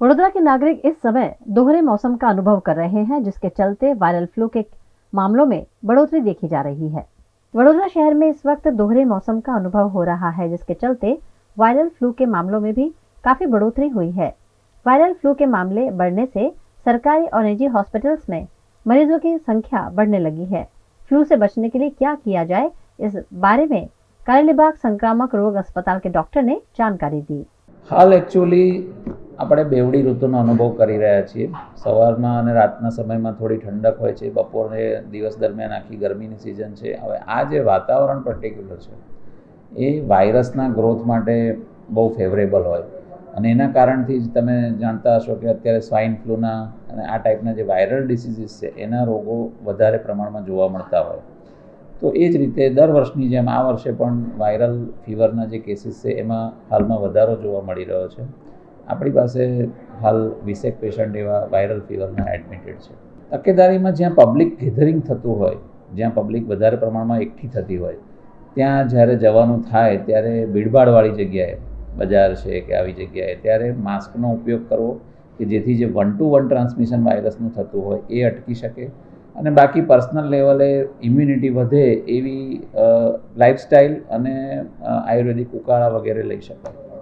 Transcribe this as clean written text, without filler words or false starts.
वडोदरा के नागरिक इस समय दोहरे मौसम का अनुभव कर रहे हैं, जिसके चलते वायरल फ्लू के मामलों में बढ़ोतरी देखी जा रही है। वडोदरा शहर में इस वक्त दोहरे मौसम का अनुभव हो रहा है, जिसके चलते वायरल फ्लू के मामलों में भी काफी बढ़ोतरी हुई है। वायरल फ्लू के मामले बढ़ने से सरकारी और निजी हॉस्पिटल्स में मरीजों की संख्या बढ़ने लगी है। फ्लू से बचने के लिए क्या किया जाए, इस बारे में कालीबाग संक्रामक रोग अस्पताल के डॉक्टर ने जानकारी दी। हाल एक्चुअली આપણે બેવડી ઋતુનો અનુભવ કરી રહ્યા છીએ। સવારમાં અને રાતના સમયમાં થોડી ઠંડક હોય છે, બપોરે દિવસ દરમિયાન આખી ગરમીની સિઝન છે। હવે આ જે વાતાવરણ પર્ટિક્યુલર છે એ વાયરસના ગ્રોથ માટે બહુ ફેવરેબલ હોય અને એના કારણથી જ તમે જાણતા હશો કે અત્યારે સ્વાઇન ફ્લૂના અને આ ટાઈપના જે વાયરલ ડિસીઝીસ છે એના રોગો વધારે પ્રમાણમાં જોવા મળતા હોય। તો એ જ રીતે દર વર્ષની જેમ આ વર્ષે પણ વાયરલ ફીવરના જે કેસીસ છે એમાં હાલમાં વધારો જોવા મળી રહ્યો છે। આપણી પાસે હાલ 20 પેશન્ટ એવા વાયરલ ફીવરના એડમિટેડ છે। તકેદારીમાં જ્યાં પબ્લિક ગેધરિંગ થતું હોય, જ્યાં પબ્લિક વધારે પ્રમાણમાં એકઠી થતી હોય, ત્યાં જ્યારે જવાનું થાય ત્યારે ભીડભાડવાળી જગ્યાએ, બજાર છે કે આવી જગ્યાએ, ત્યારે માસ્કનો ઉપયોગ કરવો કે જેથી જે 1-to-1 ટ્રાન્સમિશન વાયરસનું થતું હોય એ અટકી શકે અને બાકી પર્સનલ લેવલે ઇમ્યુનિટી વધે એવી લાઇફસ્ટાઇલ અને આયુર્વેદિક ઉકાળા વગેરે લઈ શકાય।